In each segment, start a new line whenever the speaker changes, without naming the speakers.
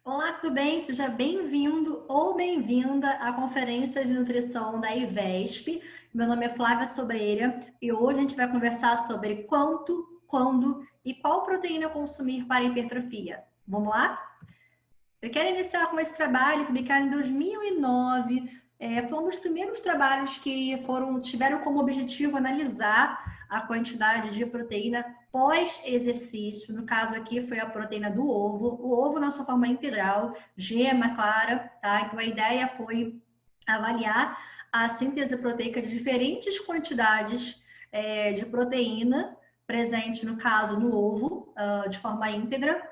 Olá, tudo bem? Seja bem-vindo ou bem-vinda à Conferência de Nutrição da IVESP. Meu nome é Flávia Sobreira e hoje a gente vai conversar sobre quanto, quando e qual proteína consumir para hipertrofia. Vamos lá? Eu quero iniciar com esse trabalho, publicado em 2009. Foi um dos primeiros trabalhos que tiveram como objetivo analisar a quantidade de proteína pós-exercício. No caso aqui foi a proteína do ovo. O ovo na sua forma integral, gema clara, tá? Então a ideia foi avaliar a síntese proteica de diferentes quantidades de proteína presente, no caso, no ovo, de forma íntegra,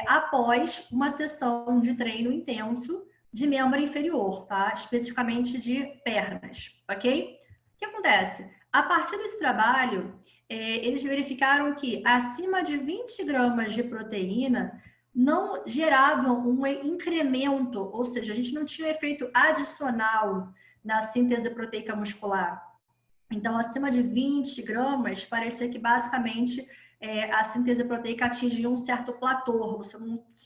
após uma sessão de treino intenso de membro inferior, tá? Especificamente de pernas, ok? O que acontece? A partir desse trabalho, eles verificaram que acima de 20 gramas de proteína não geravam um incremento, ou seja, a gente não tinha um efeito adicional na síntese proteica muscular. Então, acima de 20 gramas, parecia que basicamente a síntese proteica atingia um certo platô, você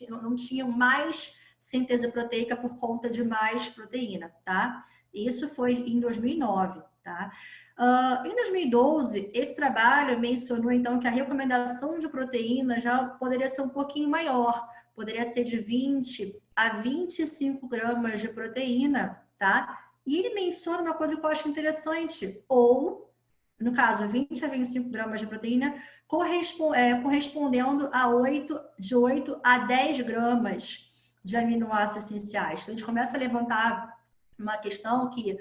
não tinha mais síntese proteica por conta de mais proteína, tá? Isso foi em 2009, tá? Em 2012, esse trabalho mencionou, então, que a recomendação de proteína já poderia ser um pouquinho maior, poderia ser de 20 a 25 gramas de proteína, tá? E ele menciona uma coisa que eu acho interessante, ou, no caso, 20 a 25 gramas de proteína, correspondendo de 8 a 10 gramas de aminoácidos essenciais. Então, a gente começa a levantar uma questão que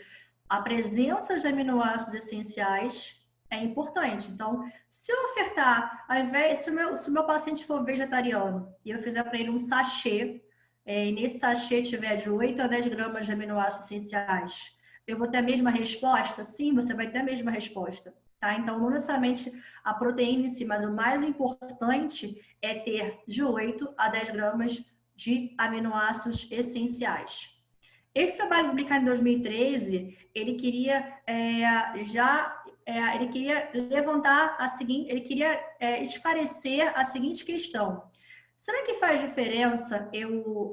a presença de aminoácidos essenciais é importante. Então, se eu ofertar, ao invés, se o meu paciente for vegetariano e eu fizer para ele um sachê, e nesse sachê tiver de 8 a 10 gramas de aminoácidos essenciais, eu vou ter a mesma resposta? Sim, você vai ter a mesma resposta. Tá? Então, não necessariamente a proteína em si, mas o mais importante é ter de 8 a 10 gramas de aminoácidos essenciais. Esse trabalho publicado em 2013, ele queria ele queria levantar ele queria esclarecer a seguinte questão: será que faz diferença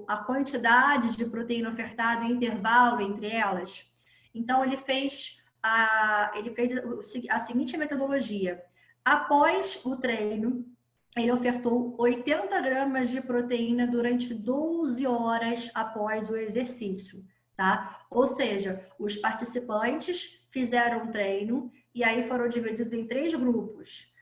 a quantidade de proteína ofertada e o intervalo entre elas? Então, ele fez a seguinte metodologia. Após o treino, ele ofertou 80 gramas de proteína durante 12 horas após o exercício, tá? Ou seja, os participantes fizeram um treino e aí foram divididos em 3 grupos.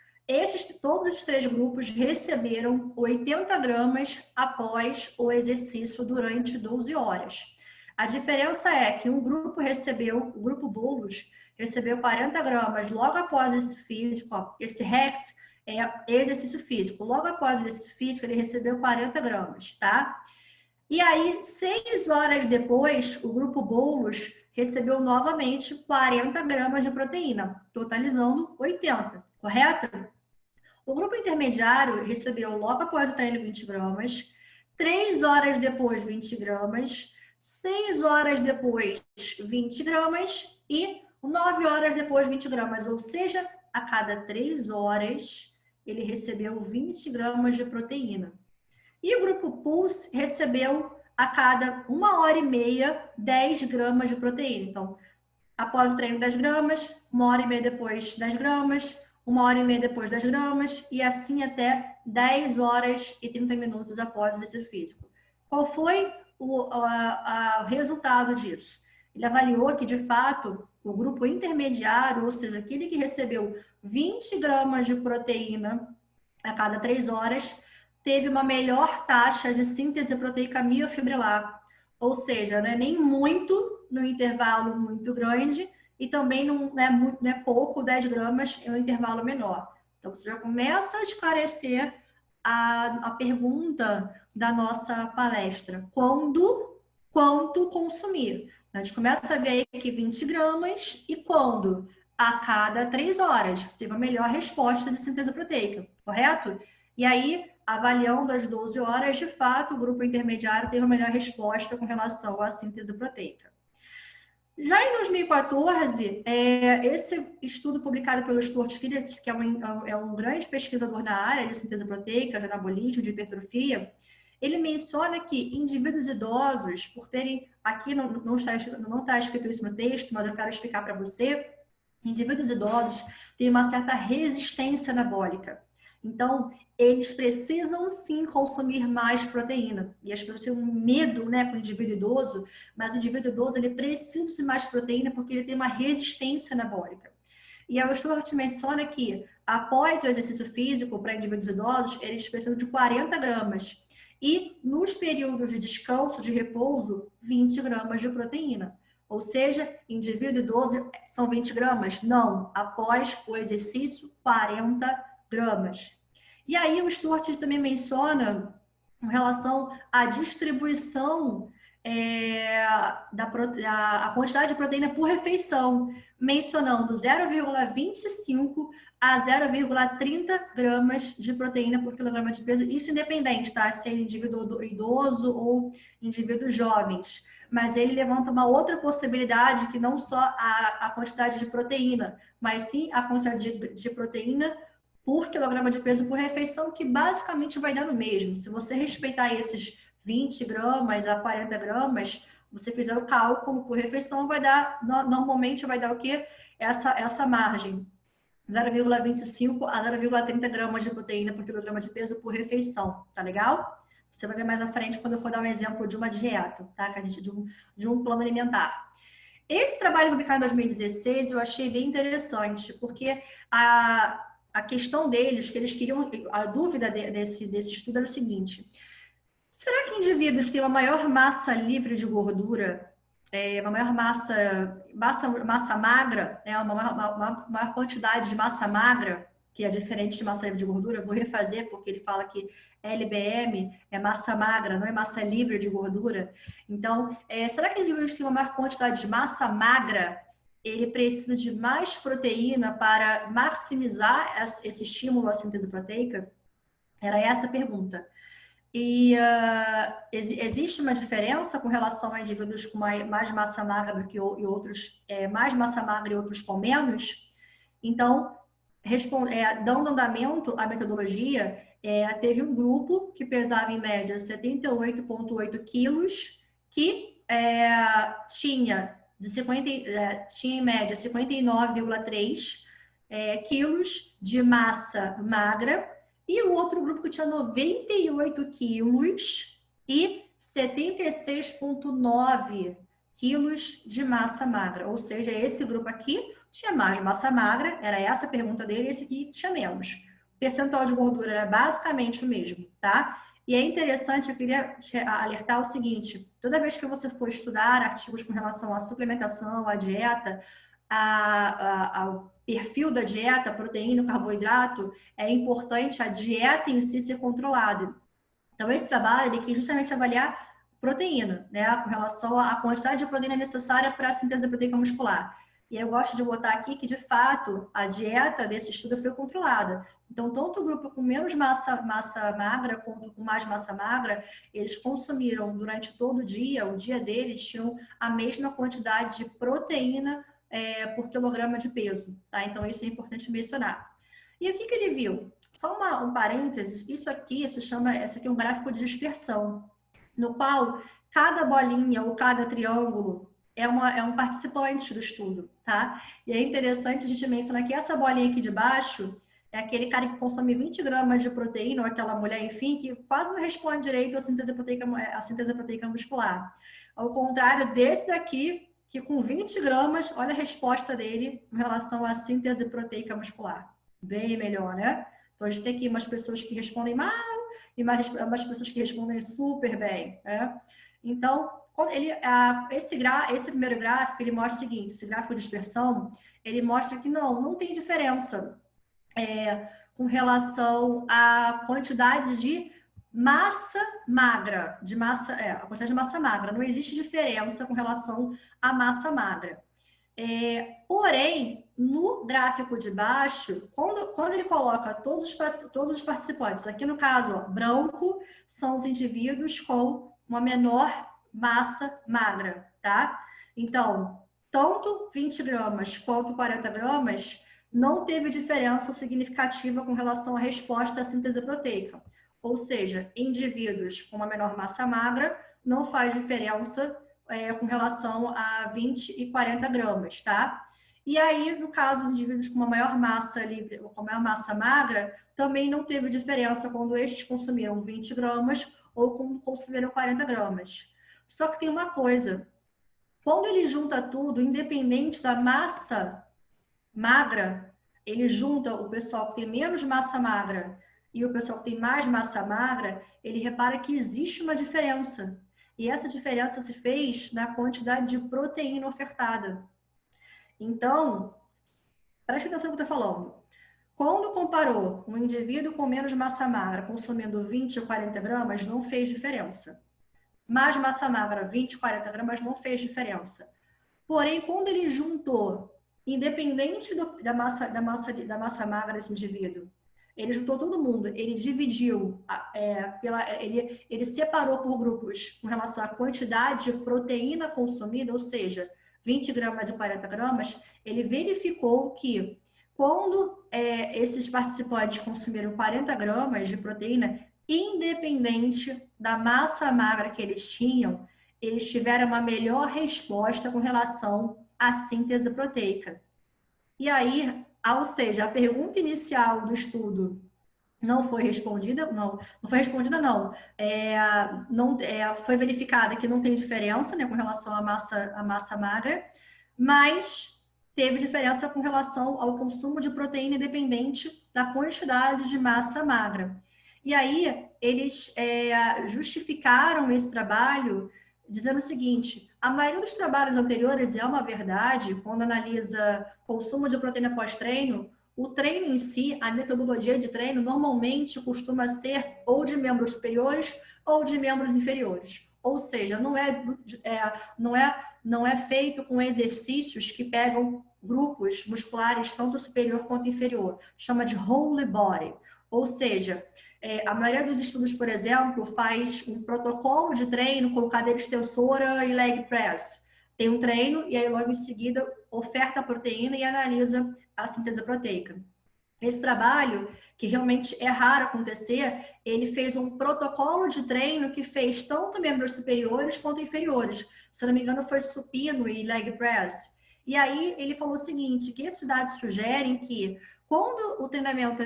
Todos os 3 grupos receberam 80 gramas após o exercício durante 12 horas. A diferença é que o grupo bolos, recebeu 40 gramas logo após esse físico, esse REX, exercício físico. Logo após o exercício físico, ele recebeu 40 gramas, tá? E aí, 6 horas depois, o grupo bolos recebeu novamente 40 gramas de proteína, totalizando 80, correto? O grupo intermediário recebeu logo após o treino 20 gramas, 3 horas depois 20 gramas, 6 horas depois 20 gramas e 9 horas depois 20 gramas, ou seja, a cada 3 horas ele recebeu 20 gramas de proteína. E o grupo Pulse recebeu a cada 1h30 10 gramas de proteína. Então, após o treino 10 gramas, 1h30 depois 10 gramas, 1h30 depois 10 gramas e assim até 10 horas e 30 minutos após o exercício físico. Qual foi o resultado disso? Ele avaliou que, de fato, o grupo intermediário, ou seja, aquele que recebeu 20 gramas de proteína a cada 3 horas, teve uma melhor taxa de síntese proteica miofibrilar. Ou seja, não é nem muito no intervalo muito grande e também não é pouco, 10 gramas em um intervalo menor. Então, você já começa a esclarecer a pergunta da nossa palestra. Quanto consumir? A gente começa a ver que 20 gramas e quando? A cada 3 horas. Você teve a melhor resposta de síntese proteica, correto? E aí, avaliando as 12 horas, de fato, o grupo intermediário teve a melhor resposta com relação à síntese proteica. Já em 2014, esse estudo publicado pelo Stuart Phillips, que é um grande pesquisador na área de síntese proteica, de anabolismo, de hipertrofia, ele menciona que indivíduos idosos, por terem, aqui não está escrito isso no texto, mas eu quero explicar para você, indivíduos idosos têm uma certa resistência anabólica. Então, eles precisam sim consumir mais proteína. E as pessoas têm um medo, né, com o indivíduo idoso, mas o indivíduo idoso ele precisa de mais proteína porque ele tem uma resistência anabólica. E a Stuart menciona que, após o exercício físico para indivíduos idosos, eles precisam de 40 gramas. E nos períodos de descanso, de repouso, 20 gramas de proteína. Ou seja, indivíduo idoso são 20 gramas? Não. Após o exercício, 40 gramas. E aí o Stuart também menciona em relação à distribuição da quantidade de proteína por refeição, mencionando 0,25 a 0,30 gramas de proteína por quilograma de peso, isso independente, tá? Se é indivíduo idoso ou indivíduos jovens. Mas ele levanta uma outra possibilidade, que não só a quantidade de proteína, mas sim a quantidade de proteína por quilograma de peso por refeição, que basicamente vai dar no mesmo. Se você respeitar esses 20 gramas a 40 gramas, você fizer o cálculo por refeição, vai dar, normalmente vai dar o quê? Essa margem, 0,25 a 0,30 gramas de proteína por quilograma de peso por refeição, tá legal? Você vai ver mais à frente quando eu for dar um exemplo de uma dieta, tá? De um plano alimentar. Esse trabalho publicado em 2016 eu achei bem interessante, porque a questão deles, que eles queriam, a dúvida desse estudo era o seguinte: será que indivíduos que têm uma maior massa livre de gordura, uma maior massa magra, uma maior quantidade de massa magra, que é diferente de massa livre de gordura, eu vou refazer porque ele fala que LBM é massa magra, não é massa livre de gordura. Então, será que indivíduos que têm uma maior quantidade de massa magra, ele precisa de mais proteína para maximizar esse estímulo à síntese proteica? Era essa a pergunta. E existe uma diferença com relação a indivíduos com mais massa magra do que outros, mais massa magra e outros com menos? Então, dando andamento à metodologia, teve um grupo que pesava em média 78,8 quilos, que tinha em média 59,3 quilos de massa magra, e o outro grupo que tinha 98 quilos e 76,9 quilos de massa magra. Ou seja, esse grupo aqui tinha mais massa magra, era essa a pergunta dele, e esse aqui tinha menos. O percentual de gordura era basicamente o mesmo, tá? E é interessante, eu queria alertar o seguinte: toda vez que você for estudar artigos com relação à suplementação, à dieta, ao perfil da dieta, proteína, carboidrato, é importante a dieta em si ser controlada. Então, esse trabalho ele quis justamente avaliar proteína, né, com relação à quantidade de proteína necessária para a síntese proteica muscular. E eu gosto de botar aqui que, de fato, a dieta desse estudo foi controlada. Então, tanto o grupo com menos massa magra quanto com mais massa magra, eles consumiram durante todo o dia deles tinham a mesma quantidade de proteína por quilograma de peso, tá? Então, isso é importante mencionar. E o que ele viu? Só um parênteses, esse aqui é um gráfico de dispersão, no qual cada bolinha ou cada triângulo é um participante do estudo, tá? E é interessante a gente mencionar que essa bolinha aqui de baixo é aquele cara que consome 20 gramas de proteína, ou aquela mulher, enfim, que quase não responde direito à síntese proteica muscular. Ao contrário desse daqui, que com 20 gramas, olha a resposta dele em relação à síntese proteica muscular. Bem melhor, né? Então, a gente tem aqui umas pessoas que respondem mal e umas pessoas que respondem super bem, né? Então, esse primeiro gráfico, ele mostra o seguinte: esse gráfico de dispersão, ele mostra que não tem diferença com relação à quantidade de massa magra, a quantidade de massa magra. Não existe diferença com relação à massa magra. Porém, no gráfico de baixo, quando ele coloca todos os participantes, aqui no caso, ó, branco, são os indivíduos com uma menor massa magra, tá? Então, tanto 20 gramas quanto 40 gramas, não teve diferença significativa com relação à resposta à síntese proteica. ou seja, indivíduos com uma menor massa magra não faz diferença com relação a 20 e 40 gramas, tá? E aí, no caso dos indivíduos com uma maior massa livre, com maior massa magra, também não teve diferença quando estes consumiram 20 gramas ou quando consumiram 40 gramas. Só que tem uma coisa, quando ele junta tudo, independente da massa magra, ele junta o pessoal que tem menos massa magra e o pessoal que tem mais massa magra, ele repara que existe uma diferença. E essa diferença se fez na quantidade de proteína ofertada. Então, preste atenção no que eu estou falando. Quando comparou um indivíduo com menos massa magra consumindo 20 ou 40 gramas, não fez diferença. Mais massa magra, 20, 40 gramas, não fez diferença. Porém, quando ele juntou, independente da massa magra desse indivíduo, ele juntou todo mundo, ele dividiu, ele separou por grupos com relação à quantidade de proteína consumida, ou seja, 20 gramas e 40 gramas, ele verificou que quando esses participantes consumiram 40 gramas de proteína, independente da massa magra que eles tinham, eles tiveram uma melhor resposta com relação à síntese proteica. E aí, ou seja, a pergunta inicial do estudo não foi respondida, foi verificada que não tem diferença, né, com relação à massa magra, mas teve diferença com relação ao consumo de proteína independente da quantidade de massa magra. E aí, eles justificaram esse trabalho dizendo o seguinte: a maioria dos trabalhos anteriores é uma verdade, quando analisa consumo de proteína pós-treino, o treino em si, a metodologia de treino, normalmente costuma ser ou de membros superiores ou de membros inferiores. Ou seja, não é feito com exercícios que pegam grupos musculares tanto superior quanto inferior. Chama de whole body. Ou seja, a maioria dos estudos, por exemplo, faz um protocolo de treino com cadeira extensora e leg press. Tem um treino e aí logo em seguida oferta a proteína e analisa a síntese proteica. Esse trabalho, que realmente é raro acontecer, ele fez um protocolo de treino que fez tanto membros superiores quanto inferiores. Se não me engano, foi supino e leg press. E aí ele falou o seguinte, que esses dados sugerem que quando o treinamento,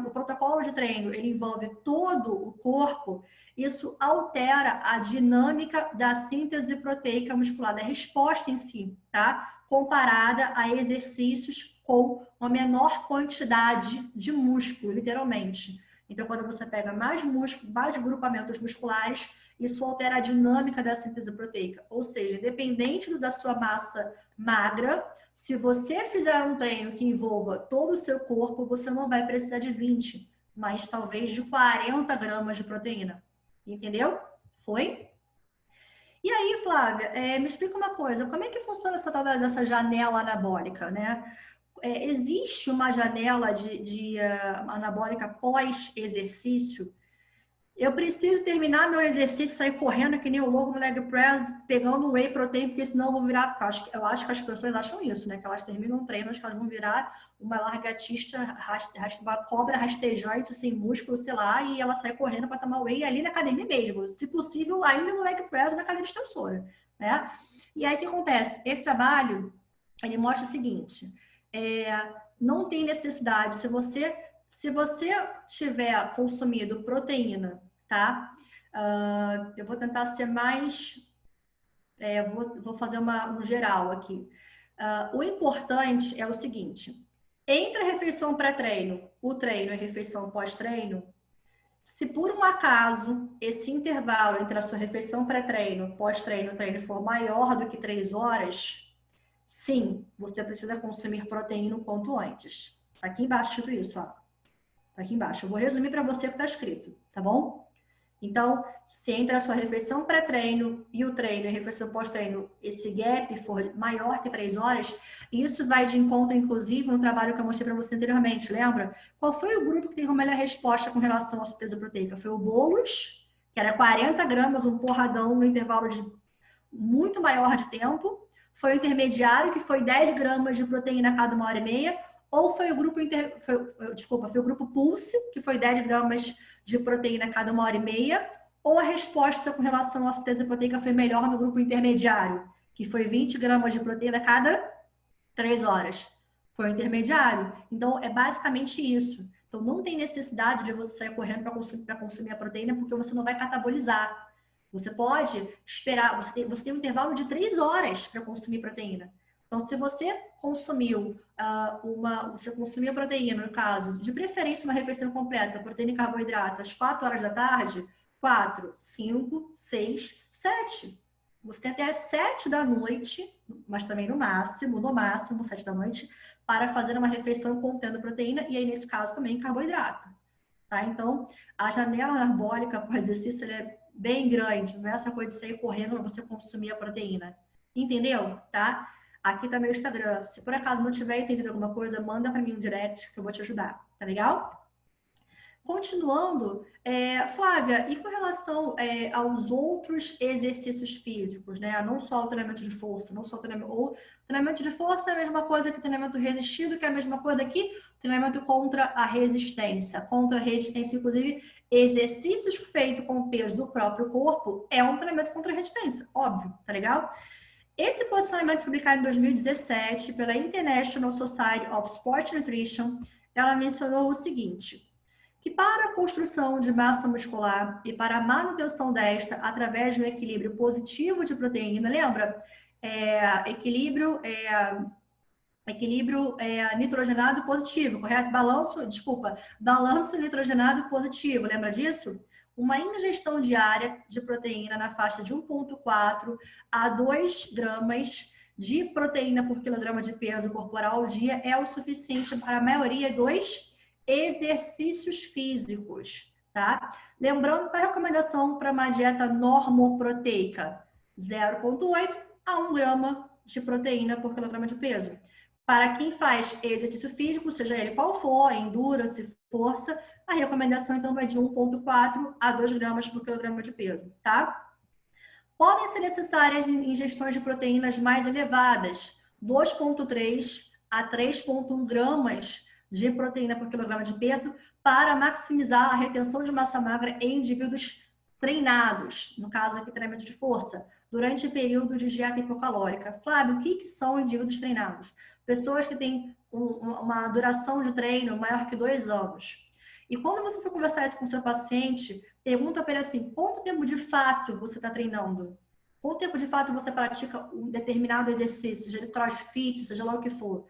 o protocolo de treino, ele envolve todo o corpo, isso altera a dinâmica da síntese proteica muscular, da resposta em si, tá? Comparada a exercícios com uma menor quantidade de músculo, literalmente. Então, quando você pega mais músculo, mais grupamentos musculares, isso altera a dinâmica da síntese proteica. Ou seja, independente da sua massa magra, se você fizer um treino que envolva todo o seu corpo, você não vai precisar de 20, mas talvez de 40 gramas de proteína. Entendeu? Foi? E aí, Flávia, me explica uma coisa, como é que funciona essa tal dessa janela anabólica, né? Existe uma janela de anabólica pós-exercício? Eu preciso terminar meu exercício, sair correndo que nem o louco no leg press, pegando whey protein, porque senão eu vou virar... Eu acho que as pessoas acham isso, né? Que elas terminam um treino, acho que elas vão virar uma largatista, uma cobra rastejante, sem músculo, sei lá, e ela sai correndo para tomar whey ali na academia mesmo. Se possível, ainda no leg press ou na cadeira extensora, né? E aí, o que acontece? Esse trabalho, ele mostra o seguinte, não tem necessidade, se você tiver consumido proteína, tá? Eu vou tentar ser mais... vou fazer um geral aqui. O importante é o seguinte, entre a refeição pré-treino, o treino e a refeição pós-treino, se por um acaso esse intervalo entre a sua refeição pré-treino, pós-treino, treino for maior do que 3 horas, sim, você precisa consumir proteína o quanto antes. Tá aqui embaixo tudo isso, ó. Tá aqui embaixo. Eu vou resumir para você o que tá escrito, tá bom? Então, se entre a sua refeição pré-treino e o treino e a refeição pós-treino, esse gap for maior que 3 horas, isso vai de encontro, inclusive, no trabalho que eu mostrei para você anteriormente, lembra? Qual foi o grupo que teve uma melhor resposta com relação à síntese proteica? Foi o bolos, que era 40 gramas, um porradão no intervalo de muito maior de tempo. Foi o intermediário, que foi 10 gramas de proteína a cada 1h30. ou foi o grupo foi o grupo Pulse, que foi 10 gramas de proteína a cada 1h30, ou a resposta com relação à síntese proteica foi melhor no grupo intermediário, que foi 20 gramas de proteína a cada 3 horas. Foi o intermediário. Então, é basicamente isso. Então, não tem necessidade de você sair correndo para consumir a proteína, porque você não vai catabolizar. Você pode esperar, você tem um intervalo de 3 horas para consumir proteína. Então, se você consumiu você consumiu proteína, no caso, de preferência uma refeição completa, proteína e carboidrato, às 4 horas da tarde, 4, 5, 6, 7. Você tem até às 7 da noite, mas também no máximo 7 da noite, para fazer uma refeição contendo proteína e aí, nesse caso, também carboidrato. Tá? Então, a janela anabólica para o exercício é bem grande, não é essa coisa de sair correndo para você consumir a proteína. Entendeu? Tá? Aqui tá meu Instagram. Se por acaso não tiver entendido alguma coisa, manda para mim um direct que eu vou te ajudar. Tá legal? Continuando, Flávia, e com relação aos outros exercícios físicos, né? Não só o treinamento de força, não só o treinamento de força é a mesma coisa que o treinamento resistido, que é a mesma coisa que treinamento contra a resistência. Contra a resistência, inclusive, exercícios feitos com o peso do próprio corpo é um treinamento contra a resistência, óbvio, tá legal? Esse posicionamento publicado em 2017 pela International Society of Sport Nutrition, ela mencionou o seguinte: que para a construção de massa muscular e para a manutenção desta através de um equilíbrio positivo de proteína, lembra? Equilíbrio nitrogenado positivo, correto? Balanço nitrogenado positivo, lembra disso? Uma ingestão diária de proteína na faixa de 1,4 a 2 gramas de proteína por quilograma de peso corporal ao dia é o suficiente para a maioria dos exercícios físicos, tá? Lembrando que a recomendação para uma dieta normoproteica, 0,8 a 1 grama de proteína por quilograma de peso. Para quem faz exercício físico, seja ele qual for, endurance, força, a recomendação então vai de 1,4 a 2 gramas por quilograma de peso, tá? Podem ser necessárias ingestões de proteínas mais elevadas, 2,3 a 3,1 gramas de proteína por quilograma de peso, para maximizar a retenção de massa magra em indivíduos treinados, no caso aqui treinamento de força, durante o período de dieta hipocalórica. Flávio, o que são indivíduos treinados? Pessoas que têm uma duração de treino maior que 2 anos. E quando você for conversar isso com o seu paciente, pergunta para ele assim: quanto tempo de fato você está treinando? Quanto tempo de fato você pratica um determinado exercício, seja ele crossfit, seja lá o que for?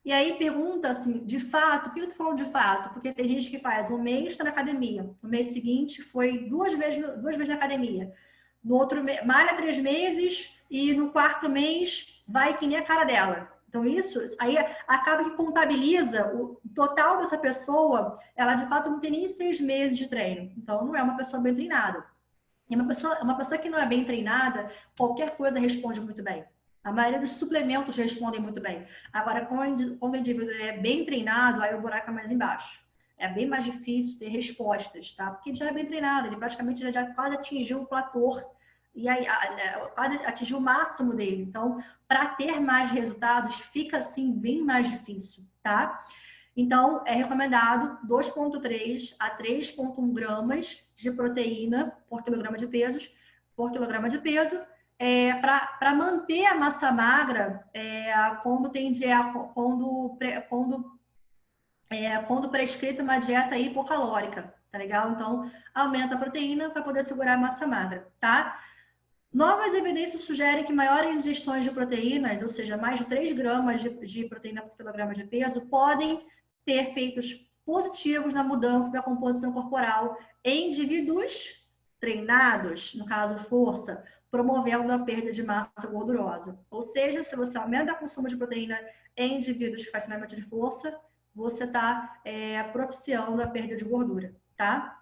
E aí pergunta assim, de fato, por que eu tô falando de fato? Porque tem gente que faz um mês está na academia, no mês seguinte foi duas vezes na academia, no outro malha 3 meses e no quarto mês vai que nem a cara dela. Então isso aí acaba que contabiliza o total dessa pessoa, ela de fato não tem nem 6 meses de treino. Então não é uma pessoa bem treinada. E uma pessoa que não é bem treinada, qualquer coisa responde muito bem. A maioria dos suplementos respondem muito bem. Agora, quando o indivíduo é bem treinado, aí o buraco é mais embaixo. É bem mais difícil ter respostas, tá? Porque ele já é bem treinado, ele praticamente já quase atingiu o platô e aí quase atingiu o máximo dele. Então, para ter mais resultados, fica assim bem mais difícil, tá? Então, é recomendado 2,3 a 3,1 gramas de proteína por quilograma de peso, para manter a massa magra quando prescrita uma dieta hipocalórica, tá legal? Então, aumenta a proteína para poder segurar a massa magra, tá? Novas evidências sugerem que maiores ingestões de proteínas, ou seja, mais de 3 gramas de proteína por quilograma de peso, podem ter efeitos positivos na mudança da composição corporal em indivíduos treinados, no caso força, promovendo a perda de massa gordurosa. Ou seja, se você aumenta o consumo de proteína em indivíduos que fazem treinamento de força, você está propiciando a perda de gordura, tá?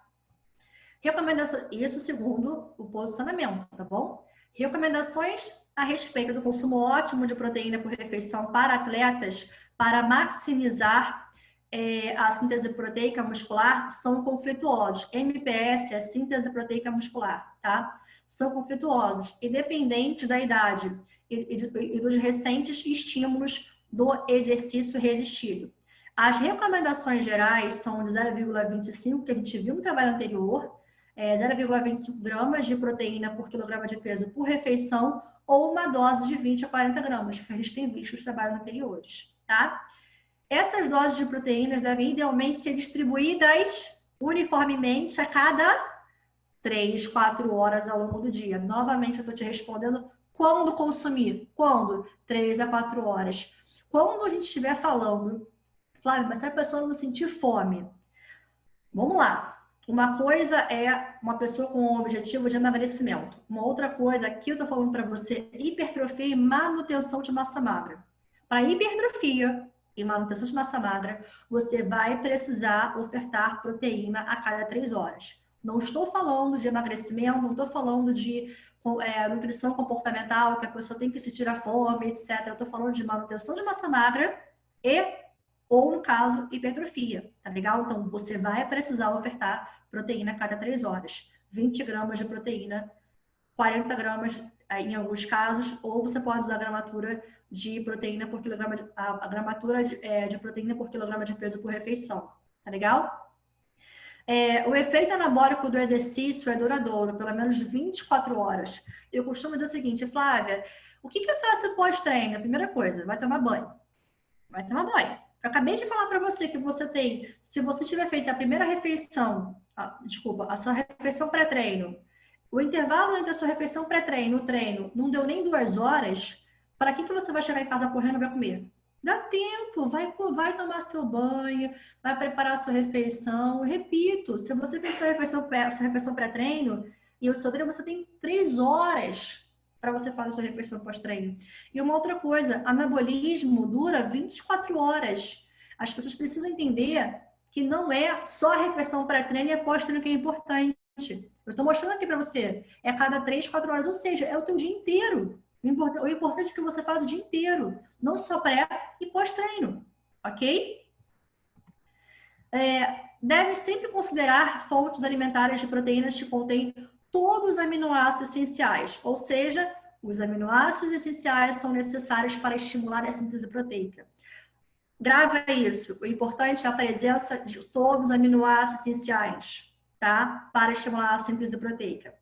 Recomendações, isso segundo o posicionamento, tá bom? Recomendações a respeito do consumo ótimo de proteína por refeição para atletas para maximizar a síntese proteica muscular são conflituosos. MPS é síntese proteica muscular, tá? São conflituosos, independente da idade e dos recentes estímulos do exercício resistido. As recomendações gerais são de 0,25, que a gente viu no trabalho anterior, 0,25 gramas de proteína por quilograma de peso por refeição, ou uma dose de 20 a 40 gramas, que a gente tem visto nos trabalhos anteriores, tá? Essas doses de proteínas devem idealmente ser distribuídas uniformemente a cada 3, 4 horas ao longo do dia. Novamente, eu estou te respondendo quando consumir. Quando? 3 a 4 horas. Quando a gente estiver falando, Flávia, mas se a pessoa não sentir fome, vamos lá. Uma coisa é uma pessoa com o objetivo de emagrecimento. Uma outra coisa, aqui eu estou falando para você, hipertrofia e manutenção de massa magra. Para hipertrofia e manutenção de massa magra, você vai precisar ofertar proteína a cada 3 horas. Não estou falando de emagrecimento, não estou falando de nutrição comportamental, que a pessoa tem que se tirar fome, etc. Eu estou falando de manutenção de massa magra ou, no caso, hipertrofia, tá legal? Então, você vai precisar ofertar proteína a cada 3 horas. 20 gramas de proteína, 40 gramas em alguns casos, ou você pode usar a gramatura de proteína por quilograma a gramatura de proteína por quilograma de peso por refeição, tá legal? O efeito anabólico do exercício é duradouro, pelo menos 24 horas. Eu costumo dizer o seguinte, Flávia, o que eu faço pós-treino? Primeira coisa, vai tomar banho. Vai tomar banho. Eu acabei de falar para você que você tem, se você tiver feito a primeira refeição, a sua refeição pré-treino, o intervalo entre a sua refeição pré-treino e o treino não deu nem 2 horas, para que você vai chegar em casa correndo e vai comer? Dá tempo, vai tomar seu banho, vai preparar a sua refeição. Repito, se você fez sua refeição pré-treino e o seu treino, você tem 3 horas para você fazer a sua refeição pós-treino. E uma outra coisa, anabolismo dura 24 horas. As pessoas precisam entender que não é só a refeição pré-treino e a pós-treino que é importante. Eu estou mostrando aqui para você. É a cada 3, 4 horas, ou seja, é o teu dia inteiro. O importante é que você faz o dia inteiro, não só pré e pós-treino, ok? Deve sempre considerar fontes alimentares de proteínas que contêm todos os aminoácidos essenciais, ou seja, os aminoácidos essenciais são necessários para estimular a síntese proteica. Grava isso, o importante é a presença de todos os aminoácidos essenciais, tá? Para estimular a síntese proteica.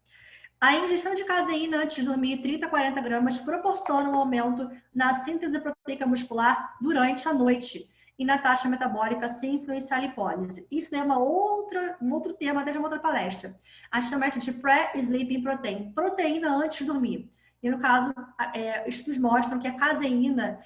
A ingestão de caseína antes de dormir, 30 a 40 gramas, proporciona um aumento na síntese proteica muscular durante a noite e na taxa metabólica sem influenciar a lipólise. Isso é um outro tema, até de uma outra palestra. A gente chama de pré-sleeping protein, proteína antes de dormir. E no caso, estudos mostram que a caseína,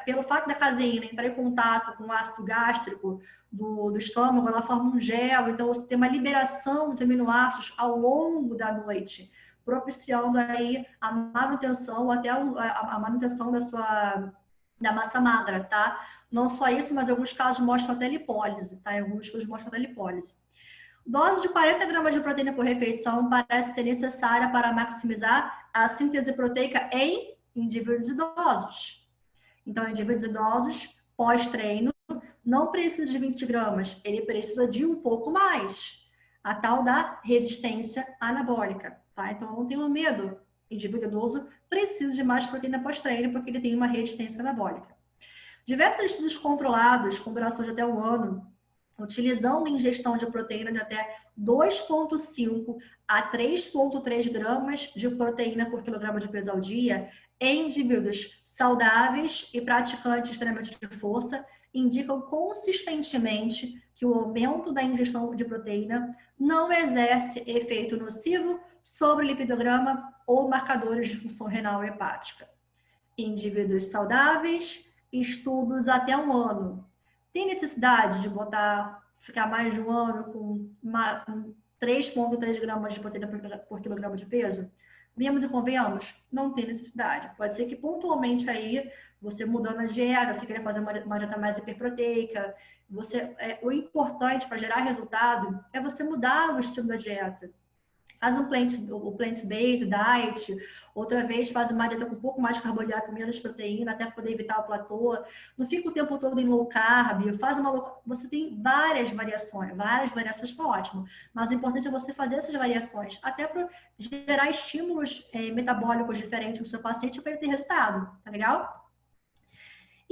pelo fato da caseína entrar em contato com o ácido gástrico do estômago, ela forma um gelo, então você tem uma liberação de aminoácidos ao longo da noite, propiciando aí a manutenção, até a manutenção da massa magra, tá? Não só isso, mas em alguns casos mostram até lipólise, tá? Em alguns estudos mostram até lipólise. Dose de 40 gramas de proteína por refeição parece ser necessária para maximizar a síntese proteica em indivíduos idosos. Então, indivíduos idosos, pós-treino, não precisa de 20 gramas, ele precisa de um pouco mais. A tal da resistência anabólica, tá? Então, não tenham medo. Indivíduo idoso precisa de mais proteína pós-treino porque ele tem uma resistência anabólica. Diversos estudos controlados, com duração de até 1 ano, utilizando ingestão de proteína de até 2,5 a 3,3 gramas de proteína por quilograma de peso ao dia, em indivíduos saudáveis e praticantes de treinamento de força, indicam consistentemente que o aumento da ingestão de proteína não exerce efeito nocivo sobre o lipidograma ou marcadores de função renal e hepática. Indivíduos saudáveis, estudos até 1 ano. Tem necessidade de ficar mais de 1 ano com 3,3 gramas de proteína por quilograma de peso? Vemos e convenhamos, não tem necessidade. Pode ser que pontualmente aí, você mudando a dieta, você queira fazer uma dieta mais hiperproteica, o importante para gerar resultado é você mudar o estilo da dieta. Faz o plant-based diet, outra vez faz uma dieta com um pouco mais de carboidrato, menos proteína, até poder evitar o platô. Não fica o tempo todo em low carb, você tem várias variações ficam ótimo. Mas o importante é você fazer essas variações, até para gerar estímulos metabólicos diferentes no seu paciente para ele ter resultado, tá legal?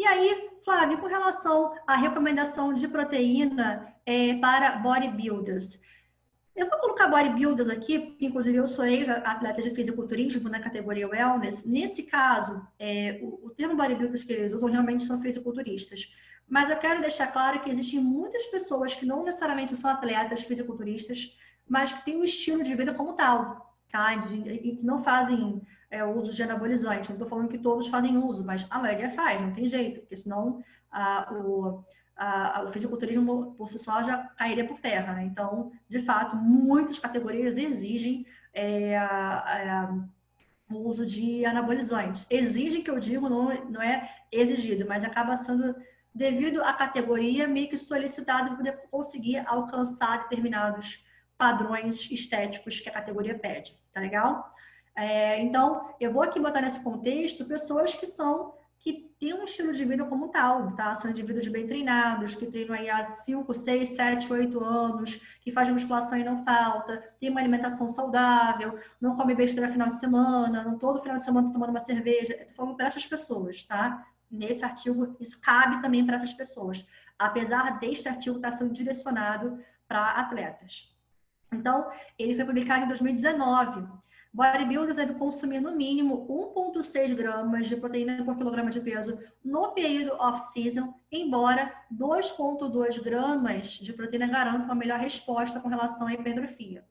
E aí, Flávio, com relação à recomendação de proteína para bodybuilders, eu vou colocar bodybuilders aqui, porque inclusive eu sou ex-atleta de fisiculturismo na categoria wellness. Nesse caso, o termo bodybuilders que eles usam realmente são fisiculturistas. Mas eu quero deixar claro que existem muitas pessoas que não necessariamente são atletas fisiculturistas, mas que têm um estilo de vida como tal, tá? E que não fazem uso de anabolizante. Não estou falando que todos fazem uso, mas a maioria faz, não tem jeito, porque senão o fisiculturismo por si só já cairia por terra, né? Então, de fato, muitas categorias exigem o uso de anabolizantes. Exigem, que eu digo, não é exigido, mas acaba sendo, devido à categoria, meio que solicitado para poder conseguir alcançar determinados padrões estéticos que a categoria pede, tá legal? Então, eu vou aqui botar nesse contexto pessoas que têm um estilo de vida como tal, tá? São indivíduos bem treinados, que treinam aí há 5, 6, 7, 8 anos, que fazem musculação e não falta, tem uma alimentação saudável, não come besteira final de semana, não todo final de semana tá tomando uma cerveja. Eu tô falando para essas pessoas, tá? Nesse artigo, isso cabe também para essas pessoas, apesar deste artigo estar sendo direcionado para atletas. Então, ele foi publicado em 2019. Bodybuilders devem consumir no mínimo 1,6 gramas de proteína por quilograma de peso no período off-season, embora 2,2 gramas de proteína garantam uma melhor resposta com relação à hipertrofia.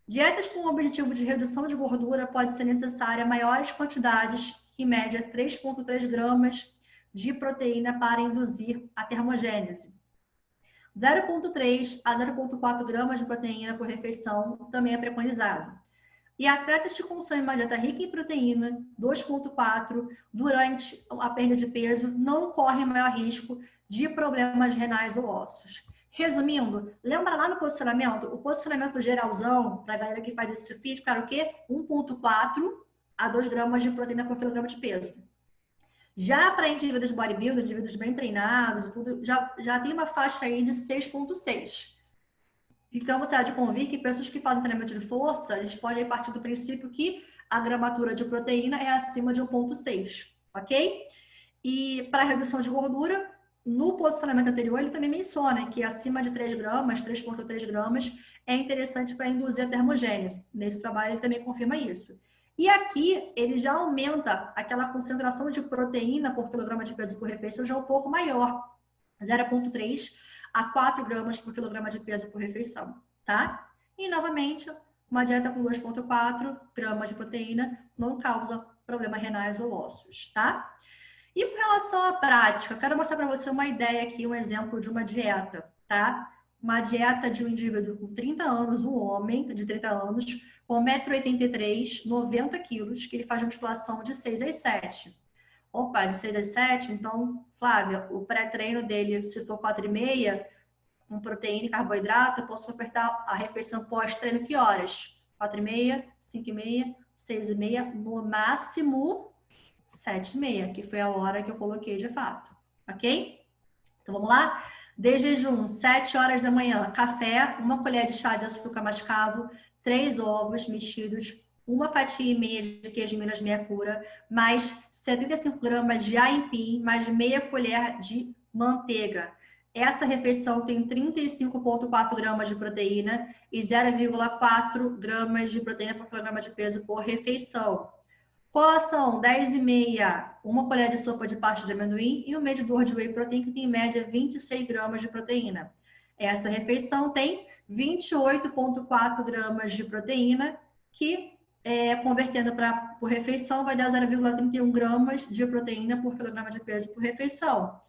Dietas com o objetivo de redução de gordura pode ser necessária maiores quantidades, que em média 3,3 gramas de proteína para induzir a termogênese. 0,3 a 0,4 gramas de proteína por refeição também é preconizado. E atletas que consomem uma dieta rica em proteína, 2,4, durante a perda de peso, não correm maior risco de problemas renais ou ossos. Resumindo, lembra lá no posicionamento? O posicionamento geralzão, para a galera que faz exercício físico, era o quê? 1,4 a 2 gramas de proteína por quilograma de peso. Já para indivíduos bodybuilders, indivíduos bem treinados, tudo, já tem uma faixa aí de 6,6. Então, você há de convir que pessoas que fazem treinamento de força, a gente pode partir do princípio que a gramatura de proteína é acima de 1,6, ok? E para redução de gordura, no posicionamento anterior, ele também menciona que acima de 3 gramas, 3,3 gramas, é interessante para induzir a termogênese. Nesse trabalho, ele também confirma isso. E aqui, ele já aumenta aquela concentração de proteína por quilograma de peso por refeição já um pouco maior, 0,3 a 4 gramas por quilograma de peso por refeição, tá? E, novamente, uma dieta com 2,4 gramas de proteína não causa problemas renais ou ossos, tá? E com relação à prática, eu quero mostrar para você uma ideia aqui, um exemplo de uma dieta, tá? Uma dieta de um indivíduo com 30 anos, um homem de 30 anos, com 1,83 m, 90 quilos, que ele faz musculação de 6 às 7. Opa, de 6 às 7, então, Flávia, o pré-treino dele, se for 4,5, com proteína e carboidrato, eu posso ofertar a refeição pós-treino que horas? 4,5, 5,5, 6,5, no máximo 7,5, que foi a hora que eu coloquei de fato, ok? Então, vamos lá? De jejum, 7 horas da manhã, café, 1 colher de chá de açúcar mascavo, 3 ovos mexidos, 1 fatia e meia de queijo Minas meia cura, mais 75 gramas de aipim, mais meia colher de manteiga. Essa refeição tem 35,4 gramas de proteína e 0,4 gramas de proteína por quilograma de peso por refeição. Colação, 10,5, 1 colher de sopa de pasta de amendoim e um medidor de whey protein que tem em média 26 gramas de proteína. Essa refeição tem 28,4 gramas de proteína, que convertendo por refeição vai dar 0,31 gramas de proteína por quilograma de peso por refeição.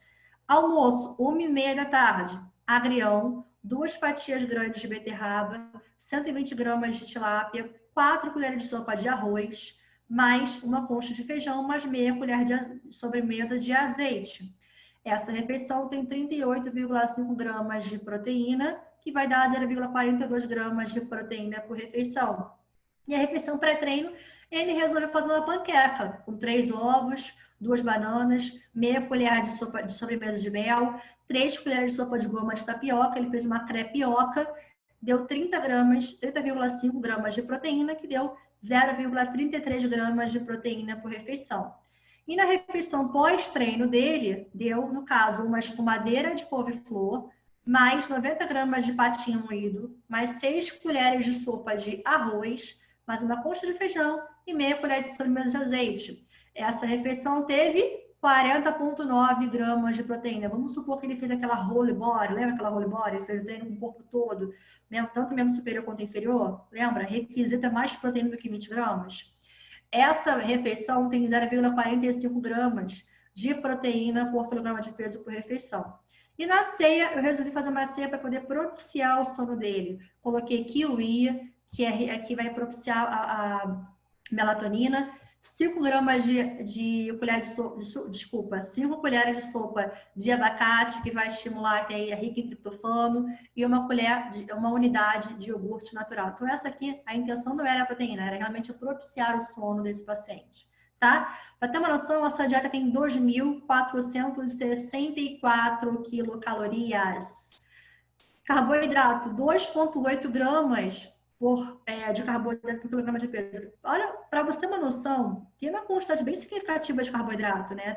Almoço, 1h30 da tarde, agrião, 2 fatias grandes de beterraba, 120 gramas de tilápia, 4 colheres de sopa de arroz, mais 1 concha de feijão, mais meia colher de sobremesa de azeite. Essa refeição tem 38,5 gramas de proteína, que vai dar 0,42 gramas de proteína por refeição. E a refeição pré-treino, ele resolveu fazer uma panqueca, com 3 ovos, 2 bananas, meia colher de sopa de sobremesa de mel, 3 colheres de sopa de goma de tapioca, ele fez uma crepioca, deu 30,5 gramas de proteína, que deu 0,33 gramas de proteína por refeição. E na refeição pós-treino dele, deu, no caso, uma escumadeira de couve-flor, mais 90 gramas de patinho moído, mais 6 colheres de sopa de arroz, mais uma concha de feijão e meia colher de sobremesa de azeite. Essa refeição teve 40,9 gramas de proteína. Vamos supor que ele fez aquela whole body, lembra aquela whole body? Ele fez o treino com o corpo todo, tanto membro superior quanto inferior. Lembra? Requisita mais proteína do que 20 gramas. Essa refeição tem 0,45 gramas de proteína por quilograma de peso por refeição. E na ceia, eu resolvi fazer uma ceia para poder propiciar o sono dele. Coloquei kiwi, que vai propiciar a melatonina, 5 gramas de colher de sopa, desculpa, 5 colheres de sopa de abacate, que vai estimular, que é rica em triptofano, e uma unidade de iogurte natural. Então, essa aqui, a intenção não era a proteína, era realmente propiciar o sono desse paciente, tá? Para ter uma noção, essa dieta tem 2.464 quilocalorias. Carboidrato, 2,8 gramas de carboidrato por quilograma de peso. Olha, para você ter uma noção, tem uma quantidade bem significativa de carboidrato, né?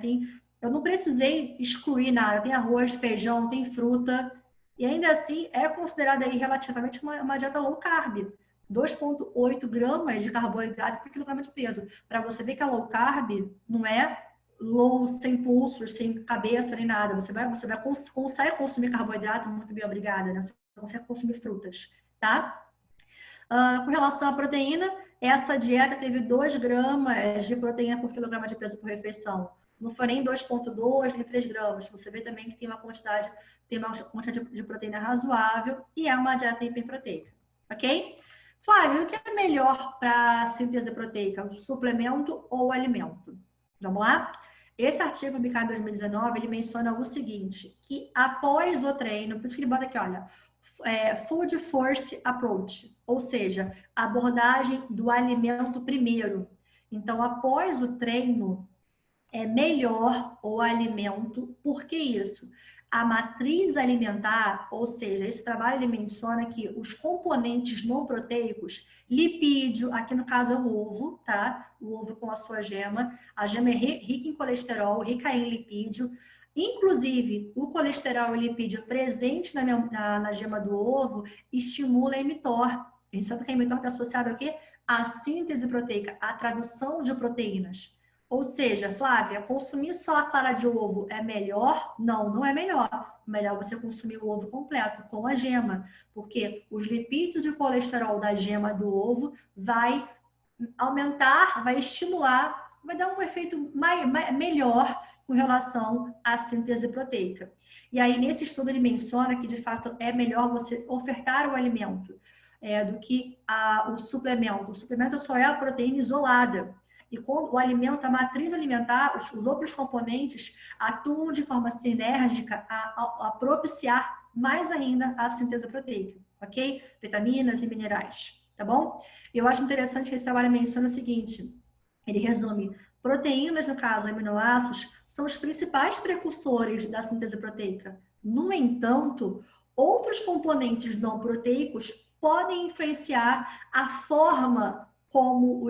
Eu não precisei excluir nada. Tem arroz, feijão, tem fruta. E ainda assim, é considerada aí relativamente uma dieta low carb. 2,8 gramas de carboidrato por quilograma de peso. Para você ver que a low carb não é low sem pulsos, sem cabeça, nem nada. Você consegue consumir carboidrato muito bem, obrigada, né? Você consegue consumir frutas, tá? Com relação à proteína, essa dieta teve 2 gramas de proteína por quilograma de peso por refeição. Não foi nem 2,2 nem 3 gramas. Você vê também que tem uma quantidade de proteína razoável e é uma dieta hiperproteica, ok? Flávio, o que é melhor para a síntese proteica? O suplemento ou o alimento? Vamos lá? Esse artigo publicado em 2019, ele menciona o seguinte, que após o treino, por isso que ele bota aqui, olha, Food First Approach, ou seja, abordagem do alimento primeiro. Então, após o treino, é melhor o alimento. Por que isso? A matriz alimentar, ou seja, esse trabalho ele menciona que os componentes não proteicos, lipídio, aqui no caso é o ovo, tá? O ovo com a sua gema. A gema é rica em colesterol, rica em lipídio. Inclusive, o colesterol e lipídio presente na gema do ovo estimula a mTOR. A gente sabe que a mTOR está associada ao quê? À síntese proteica, à tradução de proteínas. Ou seja, Flávia, consumir só a clara de ovo é melhor? Não, não é melhor. Melhor você consumir o ovo completo, com a gema. Porque os lipídios e o colesterol da gema do ovo vai aumentar, vai estimular, vai dar um efeito melhor com relação à síntese proteica. E aí, nesse estudo, ele menciona que, de fato, é melhor você ofertar o alimento do que o suplemento. O suplemento só é a proteína isolada. E quando o alimento, a matriz alimentar, os outros componentes atuam de forma sinérgica a propiciar mais ainda a síntese proteica, ok? Vitaminas e minerais, tá bom? Eu acho interessante que esse trabalho menciona o seguinte, ele resume, proteínas, no caso, aminoácidos, são os principais precursores da síntese proteica. No entanto, outros componentes não proteicos podem influenciar a forma com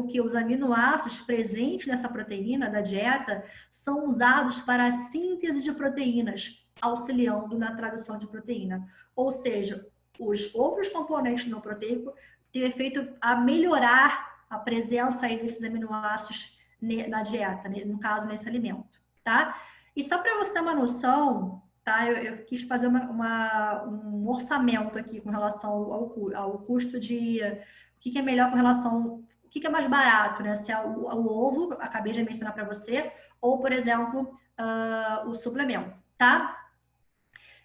que os aminoácidos presentes nessa proteína da dieta são usados para a síntese de proteínas, auxiliando na tradução de proteína. Ou seja, os outros componentes não proteicos têm efeito a melhorar a presença aí desses aminoácidos na dieta, no caso, nesse alimento, tá? E só para você ter uma noção, tá? Eu quis fazer um orçamento aqui com relação ao custo de... O que é melhor com relação... O que é mais barato, né? Se é o ovo, acabei de mencionar para você, ou, por exemplo, o suplemento, tá?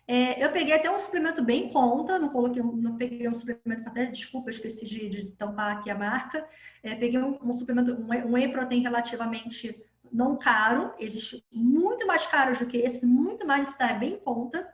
Eu peguei até um suplemento bem em conta, não peguei um suplemento, até desculpa, eu esqueci de tampar aqui a marca. Peguei um suplemento, um whey protein relativamente não caro, existe muito mais caros do que esse, muito mais, está bem em conta.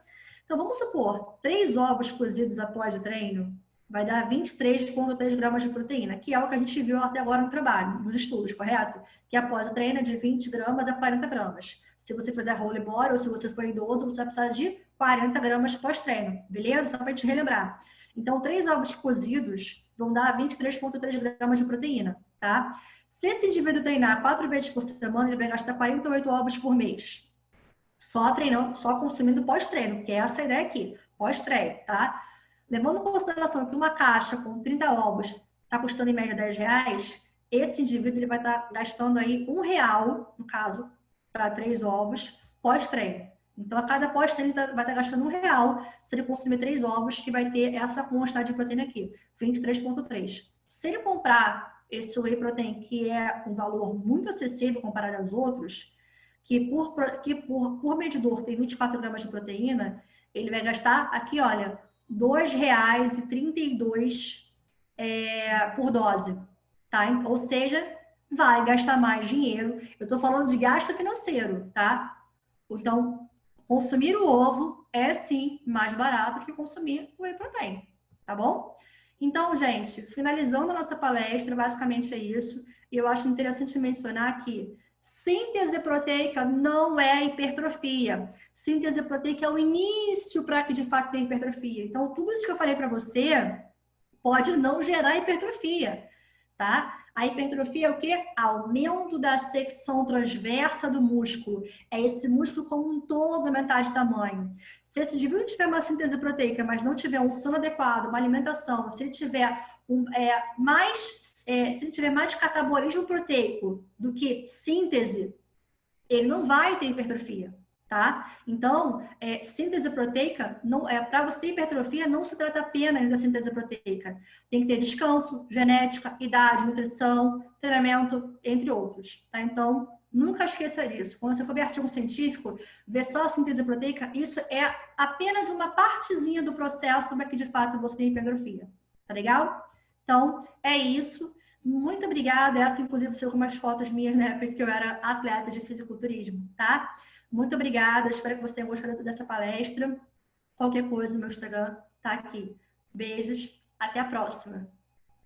Então, vamos supor, 3 ovos cozidos após o treino, vai dar 23,3 gramas de proteína, que é o que a gente viu até agora no trabalho, nos estudos, correto? Que após o treino é de 20 gramas a 40 gramas. Se você fizer whole body ou se você for idoso, você vai precisar de 40 gramas pós-treino, beleza? Só para te relembrar. Então, 3 ovos cozidos vão dar 23,3 gramas de proteína, tá? Se esse indivíduo treinar 4 vezes por semana, ele vai gastar 48 ovos por mês. Só treinando, só consumindo pós-treino, que é essa a ideia aqui, pós-treino, tá? Levando em consideração que uma caixa com 30 ovos está custando em média R$10, esse indivíduo ele vai estar gastando aí R$1, no caso, para 3 ovos pós-treino. Então, a cada pós-treino vai estar gastando R$1 se ele consumir 3 ovos, que vai ter essa quantidade de proteína aqui, 23,3. Se ele comprar esse whey protein, que é um valor muito acessível comparado aos outros, que por medidor tem 24 gramas de proteína, ele vai gastar aqui, olha, R$2,32 por dose, tá? Ou seja, vai gastar mais dinheiro. Eu estou falando de gasto financeiro, tá? Então, consumir o ovo é sim mais barato que consumir o whey protein, tá bom? Então, gente, finalizando a nossa palestra, basicamente é isso. E eu acho interessante mencionar que síntese proteica não é hipertrofia. Síntese proteica é o início para que de fato tenha hipertrofia. Então, tudo isso que eu falei para você pode não gerar hipertrofia, tá? A hipertrofia é o quê? Aumento da secção transversa do músculo. É esse músculo como um todo aumentar de tamanho. Se esse indivíduo tiver uma síntese proteica, mas não tiver um sono adequado, uma alimentação, se ele tiver se ele tiver mais catabolismo proteico do que síntese, ele não vai ter hipertrofia, tá? Então, síntese proteica, para você ter hipertrofia, não se trata apenas da síntese proteica. Tem que ter descanso, genética, idade, nutrição, treinamento, entre outros, tá? Então, nunca esqueça disso. Quando você for ver artigo científico, ver só a síntese proteica, isso é apenas uma partezinha do processo para que, de fato, você tenha hipertrofia. Tá legal? Então, é isso. Muito obrigada. Essa, inclusive, são algumas fotos minhas, né? Porque eu era atleta de fisiculturismo, tá? Muito obrigada. Espero que você tenha gostado dessa palestra. Qualquer coisa, meu Instagram tá aqui. Beijos. Até a próxima.